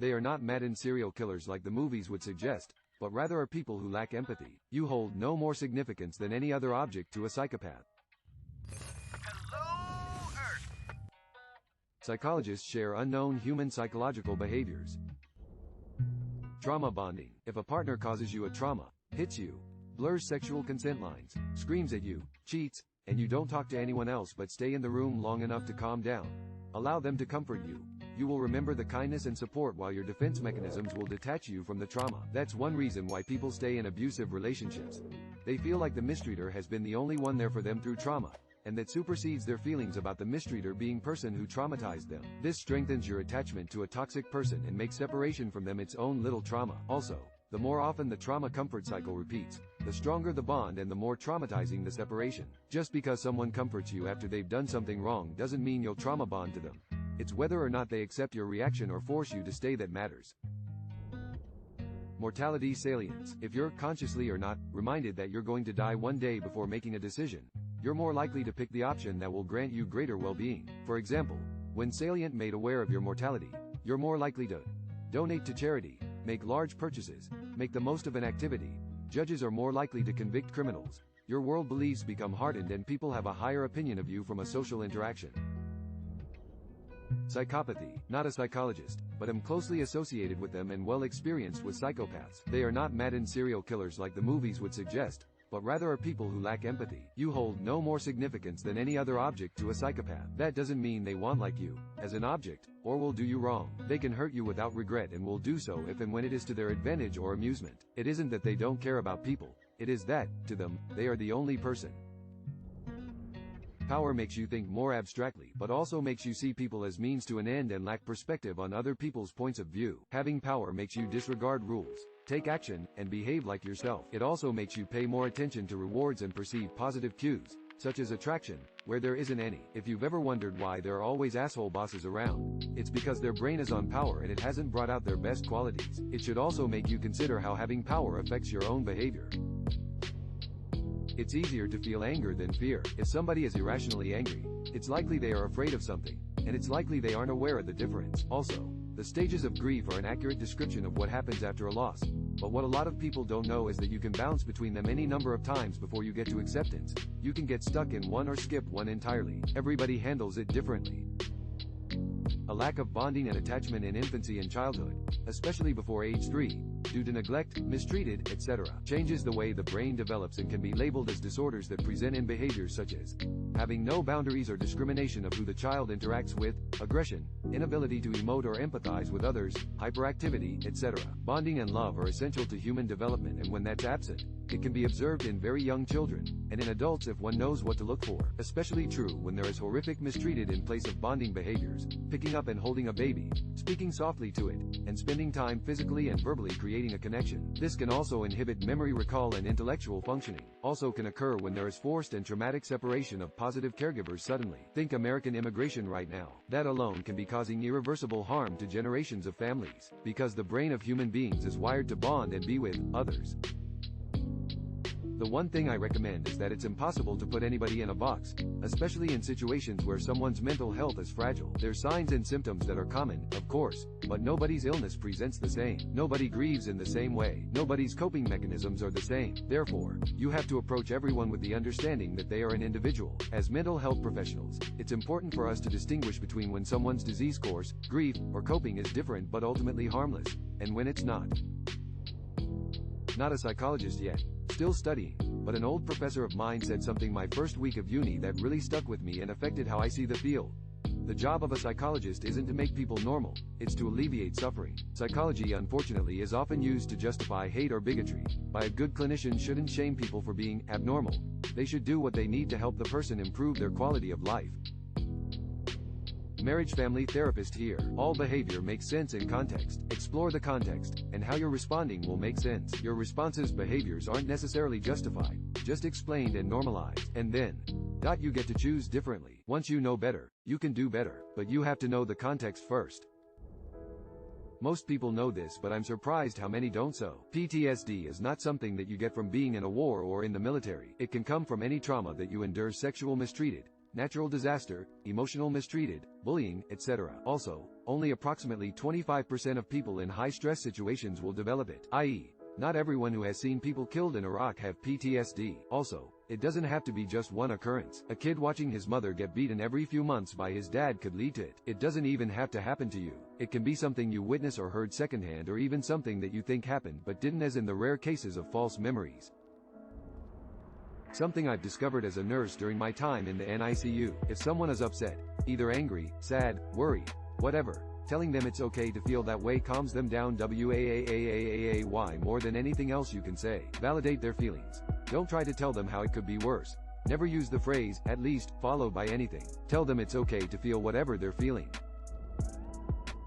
They are not maddened serial killers like the movies would suggest, but rather are people who lack empathy. You hold no more significance than any other object to a psychopath. Hello, Earth. Psychologists share unknown human psychological behaviors. Trauma bonding. If a partner causes you a trauma, hits you, blurs sexual consent lines, screams at you, cheats, and you don't talk to anyone else but stay in the room long enough to calm down, allow them to comfort you, you will remember the kindness and support while your defense mechanisms will detach you from the trauma. That's one reason why people stay in abusive relationships. They feel like the mistreater has been the only one there for them through trauma, and that supersedes their feelings about the mistreater being person who traumatized them. This strengthens your attachment to a toxic person and makes separation from them its own little trauma. Also, the more often the trauma comfort cycle repeats, the stronger the bond and the more traumatizing the separation. Just because someone comforts you after they've done something wrong doesn't mean you'll trauma bond to them. It's whether or not they accept your reaction or force you to stay that matters. Mortality salience. If you're, consciously or not, reminded that you're going to die one day before making a decision, you're more likely to pick the option that will grant you greater well-being. For example, when salient made aware of your mortality, you're more likely to donate to charity, make large purchases, make the most of an activity. Judges are more likely to convict criminals. Your world beliefs become hardened and people have a higher opinion of you from a social interaction. Psychopathy. Not a psychologist, but am closely associated with them and well experienced with psychopaths. They are not maddened serial killers like the movies would suggest, but rather are people who lack empathy. You hold no more significance than any other object to a psychopath. That doesn't mean they want like you, as an object, or will do you wrong. They can hurt you without regret and will do so if and when it is to their advantage or amusement. It isn't that they don't care about people, it is that, to them, they are the only person. Power makes you think more abstractly, but also makes you see people as means to an end and lack perspective on other people's points of view. Having power makes you disregard rules, take action, and behave like yourself. It also makes you pay more attention to rewards and perceive positive cues, such as attraction, where there isn't any. If you've ever wondered why there are always asshole bosses around, it's because their brain is on power and it hasn't brought out their best qualities. It should also make you consider how having power affects your own behavior. It's easier to feel anger than fear. If somebody is irrationally angry, it's likely they are afraid of something, and it's likely they aren't aware of the difference. Also, the stages of grief are an accurate description of what happens after a loss, but what a lot of people don't know is that you can bounce between them any number of times before you get to acceptance. You can get stuck in one or skip one entirely. Everybody handles it differently. A lack of bonding and attachment in infancy and childhood, especially before age 3, due to neglect, mistreated, etc., changes the way the brain develops and can be labeled as disorders that present in behaviors such as having no boundaries or discrimination of who the child interacts with, aggression, inability to emote or empathize with others, hyperactivity, etc. Bonding and love are essential to human development, and when that's absent, it can be observed in very young children, and in adults if one knows what to look for. Especially true when there is horrific mistreated in place of bonding behaviors, picking up and holding a baby, speaking softly to it, and spending time physically and verbally creating a connection. This can also inhibit memory recall and intellectual functioning. Also can occur when there is forced and traumatic separation of positive caregivers suddenly. Think American immigration right now. That alone can be causing irreversible harm to generations of families, because the brain of human beings is wired to bond and be with others. The one thing I recommend is that it's impossible to put anybody in a box, especially in situations where someone's mental health is fragile. There's signs and symptoms that are common, of course, but nobody's illness presents the same. Nobody grieves in the same way. Nobody's coping mechanisms are the same. Therefore, you have to approach everyone with the understanding that they are an individual. As mental health professionals, it's important for us to distinguish between when someone's disease course, grief, or coping is different but ultimately harmless, and when it's not. Not a psychologist yet. Still studying, but an old professor of mine said something my first week of uni that really stuck with me and affected how I see the field. The job of a psychologist isn't to make people normal, it's to alleviate suffering. Psychology, unfortunately, is often used to justify hate or bigotry. But a good clinician shouldn't shame people for being abnormal. They should do what they need to help the person improve their quality of life. Marriage family therapist here. All behavior makes sense in context. Explore the context, and how you're responding will make sense. Your responses' behaviors aren't necessarily justified, just explained and normalized. And then, you get to choose differently. Once you know better, you can do better, but you have to know the context first. Most people know this, but I'm surprised how many don't. So, PTSD is not something that you get from being in a war or in the military. It can come from any trauma that you endure: sexual mistreated, natural disaster, emotional mistreated, bullying, etc. Also, only approximately 25% of people in high-stress situations will develop it, i.e., not everyone who has seen people killed in Iraq have PTSD. Also, it doesn't have to be just one occurrence. A kid watching his mother get beaten every few months by his dad could lead to it. It doesn't even have to happen to you. It can be something you witnessed or heard secondhand, or even something that you think happened but didn't, as in the rare cases of false memories. Something I've discovered as a nurse during my time in the NICU. If someone is upset, either angry, sad, worried, whatever, telling them it's okay to feel that way calms them down WAAAAAAY more than anything else you can say. Validate their feelings. Don't try to tell them how it could be worse. Never use the phrase, "at least," followed by anything. Tell them it's okay to feel whatever they're feeling.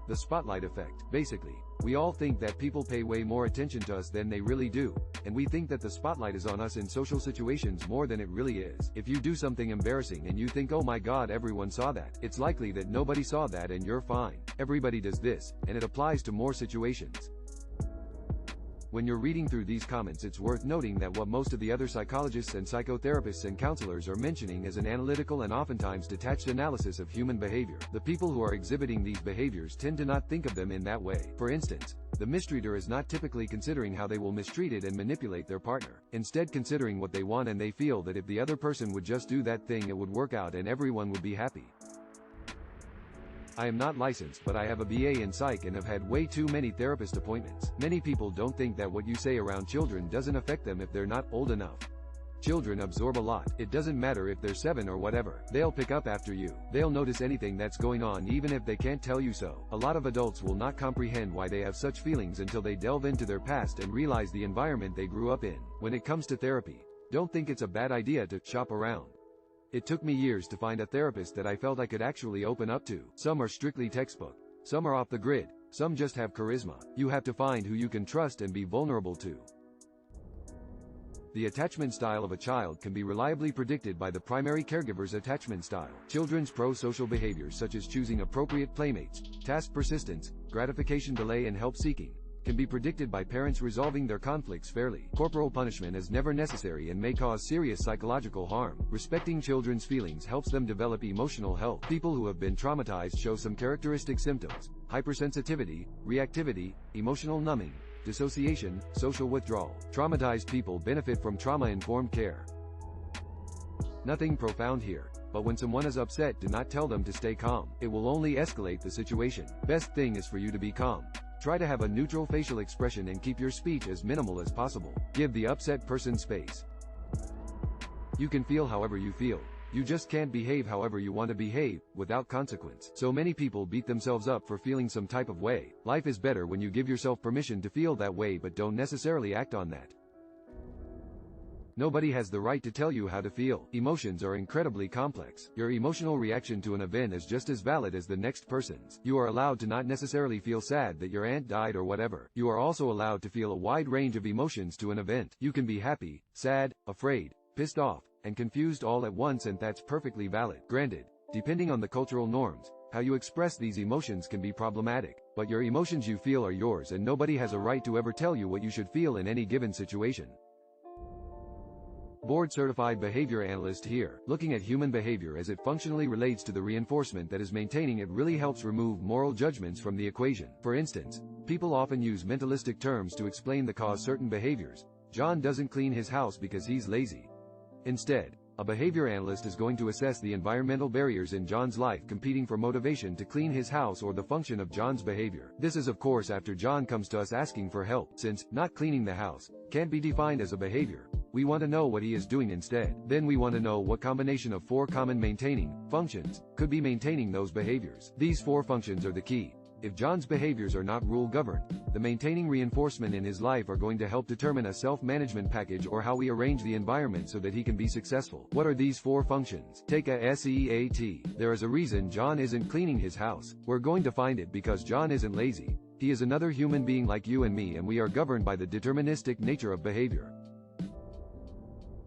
The spotlight effect. Basically, we all think that people pay way more attention to us than they really do, and we think that the spotlight is on us in social situations more than it really is. If you do something embarrassing and you think, "Oh my God, everyone saw that," it's likely that nobody saw that and you're fine. Everybody does this, and it applies to more situations. When you're reading through these comments, it's worth noting that what most of the other psychologists and psychotherapists and counselors are mentioning is an analytical and oftentimes detached analysis of human behavior. The people who are exhibiting these behaviors tend to not think of them in that way. For instance, the mistreater is not typically considering how they will mistreat it and manipulate their partner, instead considering what they want, and they feel that if the other person would just do that thing, it would work out and everyone would be happy. I am not licensed, but I have a BA in psych and have had way too many therapist appointments. Many people don't think that what you say around children doesn't affect them if they're not old enough. Children absorb a lot. It doesn't matter if they're 7 or whatever. They'll pick up after you. They'll notice anything that's going on even if they can't tell you so. A lot of adults will not comprehend why they have such feelings until they delve into their past and realize the environment they grew up in. When it comes to therapy, don't think it's a bad idea to shop around. It took me years to find a therapist that I felt I could actually open up to. Some are strictly textbook. Some are off the grid. Some just have charisma. You have to find who you can trust and be vulnerable to. The attachment style of a child can be reliably predicted by the primary caregiver's attachment style. Children's pro-social behaviors such as choosing appropriate playmates, task persistence, gratification delay, and help-seeking can be predicted by parents resolving their conflicts fairly. Corporal punishment is never necessary and may cause serious psychological harm. Respecting children's feelings helps them develop emotional health. People who have been traumatized show some characteristic symptoms: hypersensitivity, reactivity, emotional numbing, dissociation, social withdrawal. Traumatized people benefit from trauma-informed care. Nothing profound here, but when someone is upset, do not tell them to stay calm. It will only escalate the situation. Best thing is for you to be calm. Try to have a neutral facial expression and keep your speech as minimal as possible. Give the upset person space. You can feel however you feel. You just can't behave however you want to behave, without consequence. So many people beat themselves up for feeling some type of way. Life is better when you give yourself permission to feel that way but don't necessarily act on that. Nobody has the right to tell you how to feel. Emotions are incredibly complex. Your emotional reaction to an event is just as valid as the next person's. You are allowed to not necessarily feel sad that your aunt died or whatever. You are also allowed to feel a wide range of emotions to an event. You can be happy, sad, afraid, pissed off, and confused all at once, and that's perfectly valid. Granted, depending on the cultural norms, how you express these emotions can be problematic, but your emotions you feel are yours, and nobody has a right to ever tell you what you should feel in any given situation. Board-certified behavior analyst here. Looking at human behavior as it functionally relates to the reinforcement that is maintaining it really helps remove moral judgments from the equation. For instance, people often use mentalistic terms to explain the cause certain behaviors. John doesn't clean his house because he's lazy. Instead, a behavior analyst is going to assess the environmental barriers in John's life competing for motivation to clean his house or the function of John's behavior. This is of course after John comes to us asking for help. Since not cleaning the house can't be defined as a behavior, we want to know what he is doing instead. Then we want to know what combination of 4 common maintaining functions could be maintaining those behaviors. These 4 functions are the key. If John's behaviors are not rule-governed, the maintaining reinforcement in his life are going to help determine a self-management package or how we arrange the environment so that he can be successful. What are these 4 functions? Take a SEAT. There is a reason John isn't cleaning his house. We're going to find it because John isn't lazy. He is another human being like you and me, and we are governed by the deterministic nature of behavior.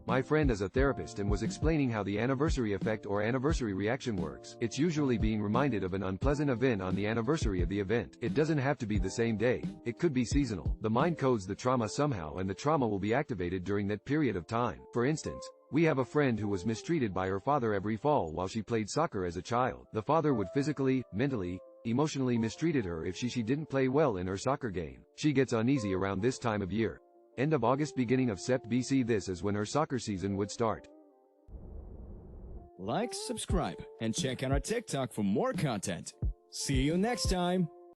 My friend is a therapist and was explaining how the anniversary effect or anniversary reaction works. It's usually being reminded of an unpleasant event on the anniversary of the event. It doesn't have to be the same day. It could be seasonal. The mind codes the trauma somehow, and the trauma will be activated during that period of time. For instance, We have a friend who was mistreated by her father every fall while she played soccer as a child. The father would physically, mentally, emotionally mistreated her if she didn't play well in her soccer game. She gets uneasy around this time of year. End of August, beginning of Sept BC. This is when her soccer season would start. Like, subscribe, and check out our TikTok for more content. See you next time.